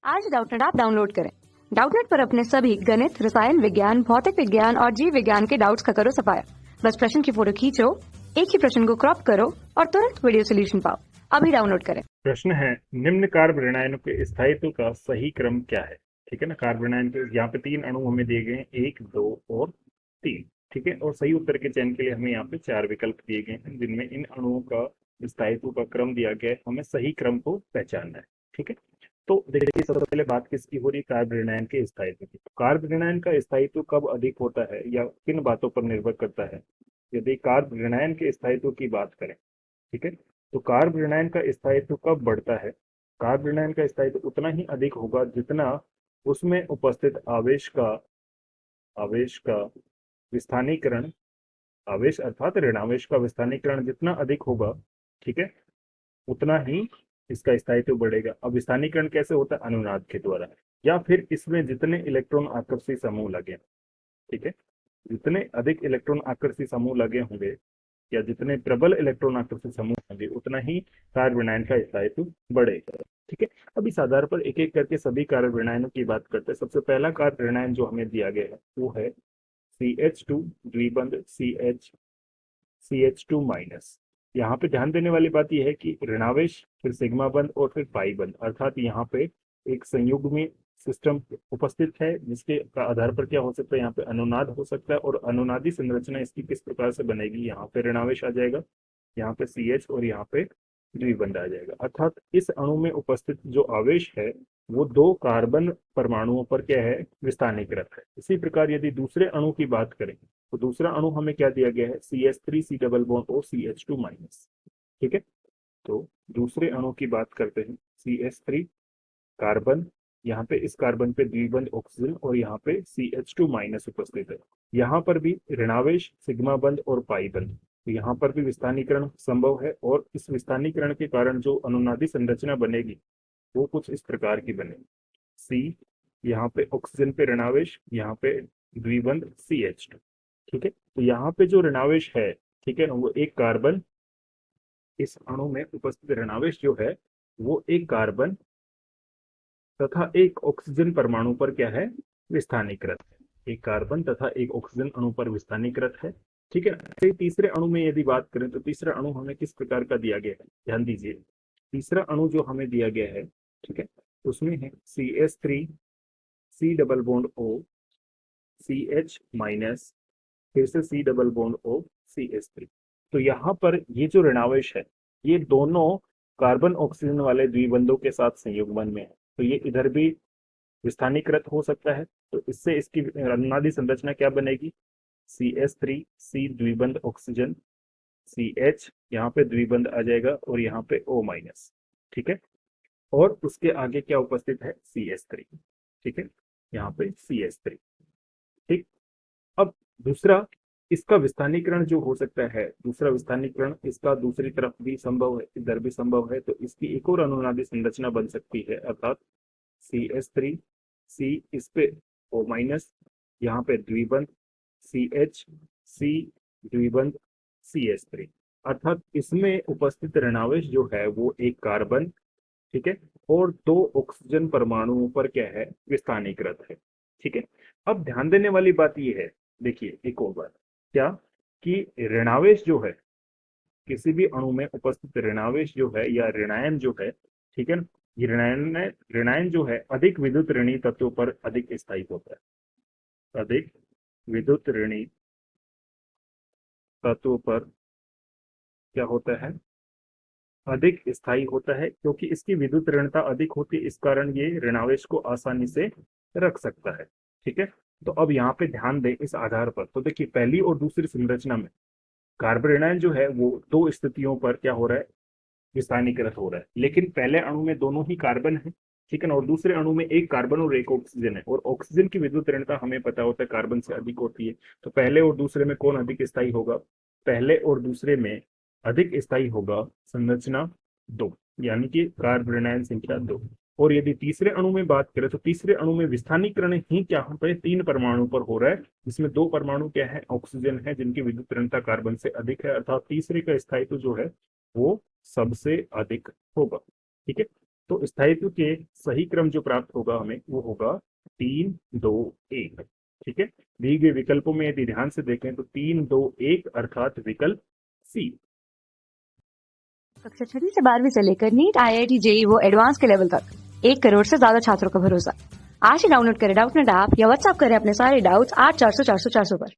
आज Doubtnut app download करें। Doubtnut पर अपने सभी गणित, रसायन विज्ञान, भौतिक विज्ञान और जीव विज्ञान के डाउट्स का करो सफाया। बस प्रश्न की फोटो खींचो, एक ही प्रश्न को क्रॉप करो और तुरंत वीडियो सोल्यूशन पाओ। अभी डाउनलोड करें। प्रश्न है, निम्न कार्बनियनों के स्थायित्व का सही क्रम क्या है। ठीक है ना। कार्बनियन के यहाँ पे 3 अणु हमें दिए गए हैं, 1, 2 और 3। ठीक है। और सही उत्तर के चयन के लिए हमें यहाँ पे 4 विकल्प दिए गए हैं, जिनमें इन अणुओं का स्थायित्व का क्रम दिया गया है। हमें सही क्रम को पहचानना है। ठीक है। तो देखिए, सबसे पहले बात किसकी हो रही है? कार्बनियन के स्थायित्व की। कार्बनियन का स्थायित्व कब अधिक होता है या किन बातों पर निर्भर करता है? यदि कार्बनियन के स्थायित्व की बात करें, ठीक है, तो कार्बनियन का स्थायित्व कब बढ़ता है? कार्बनियन का स्थायित्व उतना ही अधिक होगा जितना उसमें उपस्थित आवेश का विस्थानीकरण, आवेश अर्थात ऋणावेश का विस्थानीकरण जितना अधिक होगा, ठीक है, उतना ही इसका स्थायित्व बढ़ेगा। अब विस्थानीकरण कैसे होता है? अनुनाद के द्वारा, या फिर इसमें जितने इलेक्ट्रॉन आकर्षी समूह लगे, ठीक है, जितने अधिक इलेक्ट्रॉन आकर्षी समूह लगे होंगे या जितने प्रबल इलेक्ट्रॉन आकर्षण समूह होंगे, उतना ही कार्बनियन का स्थायित्व बढ़ेगा। ठीक है। अब इस आधार पर एक एक करके सभी कार्बनियनों की बात करते हैं। सबसे पहला कार्बनियन जो हमें दिया गया है वो है CH2 द्विबंध CH2 माइनस। यहाँ पे ध्यान देने वाली बात यह है कि ऋणावेश, फिर सिग्मा बंध और फिर पाई बंध, अर्थात यहाँ पे एक संयुग्मी सिस्टम उपस्थित है, जिसके आधार पर क्या हो सकता है? यहाँ पे अनुनाद हो सकता है। और अनुनादी संरचना इसकी किस प्रकार से बनेगी? यहाँ पे ऋणावेश आ जाएगा, यहाँ पे CH और यहाँ पे द्विबंध आ जाएगा। अर्थात इस अणु में उपस्थित जो आवेश है वो 2 कार्बन परमाणुओं पर क्या है? विस्थानीकृत है। इसी प्रकार यदि दूसरे अणु की बात करें तो दूसरा अणु हमें क्या दिया गया है? CH3 C double bond O CH2 minus. ठीक है। तो दूसरे अणु की बात करते हैं, CH3 कार्बन, यहाँ पे इस कार्बन पे द्विबंध ऑक्सीजन और यहाँ पे CH2 माइनस उपस्थित है। यहाँ पर भी ऋणावेश, सिग्मा बंध और पाई बंध, तो यहाँ पर भी विस्थानीकरण संभव है। और इस विस्थानीकरण के कारण जो अनुनादी संरचना बनेगी वो कुछ इस प्रकार की बनेगी। C, यहाँ पे ऑक्सीजन पे ऋणावेश, यहाँ पे द्विबंध CH2। ठीक है। तो यहाँ पे जो ऋणावेश है, ठीक है, वो एक कार्बन, इस अणु में उपस्थित ऋणावेश जो है वो एक कार्बन तथा एक ऑक्सीजन परमाणु पर क्या है? विस्थानीकृत है। एक कार्बन तथा एक ऑक्सीजन अणु पर विस्थानीकृत है। ठीक है। तीसरे अणु में यदि बात करें तो तीसरा अणु हमें किस प्रकार का दिया गया है? ध्यान दीजिए, तीसरा अणु जो हमें दिया गया है, ठीक है, उसमें है CH3 C double bond O CH minus, फिर से C double bond O CH3। तो यहाँ पर ये जो ऋणावेश है ये दोनों कार्बन ऑक्सीजन वाले द्विबंधों के साथ संयुग्मन में है, तो ये इधर भी विस्थानीकृत हो सकता है। तो इससे इसकी अनुनादी संरचना क्या बनेगी? CH3 C द्विबंध ऑक्सीजन, CH, यहाँ पे द्विबंध आ जाएगा और यहाँ पे O माइनस। ठीक है। और उसके आगे क्या उपस्थित है? CH3। ठीक है, यहाँ पे CH3। ठीक। अब दूसरा, इसका विस्थानीकरण जो हो सकता है, दूसरा विस्थानीकरण इसका दूसरी तरफ भी संभव है, इधर भी संभव है। तो इसकी एक और अनुनादी संरचना बन सकती है, अर्थात CH3 C, इस पे O माइनस, यहाँ पे द्विबंध CH C द्विबंध CH3। अर्थात इसमें उपस्थित ऋणावेश जो है वो एक कार्बन, ठीक है, और 2 ऑक्सीजन परमाणुओं पर क्या है? विस्थानीकृत है। ठीक है। अब ध्यान देने वाली बात यह है, देखिए एक और बात, क्या कि ऋणावेश जो है, किसी भी अणु में उपस्थित ऋणावेश जो है या ऋणायन जो है, ठीक है, ये ऋणायन जो है अधिक विद्युत ऋणी तत्वों पर अधिक स्थायी होता है। अधिक विद्युत ऋणी तत्वों पर क्या होता है? अधिक स्थायी होता है, क्योंकि इसकी विद्युत ऋणता अधिक होती है, इस कारण ये ऋणावेश को आसानी से रख सकता है। ठीक है। तो अब यहाँ पे ध्यान दें इस आधार पर, तो देखिए पहली और दूसरी संरचना में कार्बनियन जो है वो 2 स्थितियों पर क्या हो रहा है? विस्थानीकृत हो रहा है। लेकिन पहले अणु में दोनों ही कार्बन है, ठीक है ना, और दूसरे अणु में एक कार्बन और एक ऑक्सीजन है, और ऑक्सीजन की विद्युत ऋणता हमें पता होता है कार्बन से अधिक होती है। तो पहले और दूसरे में कौन अधिक स्थायी होगा? पहले और दूसरे में अधिक स्थायी होगा संरचना 2, यानी कि कार्बनियन संख्या 2। और यदि तीसरे अणु में बात करें तो तीसरे अणु में विस्थानीकरण ही क्या हो रहा है? 3 परमाणु पर हो रहा है, जिसमें 2 परमाणु क्या है? ऑक्सीजन है, जिनकी विद्युत ऋणता कार्बन से अधिक है, अर्थात तीसरे का स्थायित्व जो है वो सबसे अधिक होगा। ठीक है। तो स्थायित्व के सही क्रम जो प्राप्त होगा हमें वो होगा 3, 2, 1। ठीक है, दिए गए विकल्पों में यदि ध्यान से देखें तो 3, 2, 1 अर्थात विकल्प सी। कक्षा 6वीं से 12वीं से लेकर नीट, IIT, JEE वो एडवांस के लेवल तक 1 करोड़ से ज्यादा छात्रों का भरोसा। आज ही डाउनलोड करें डाउटनेट ऐप या व्हाट्सएप करें अपने सारे डाउट्स 8400 400 400 पर।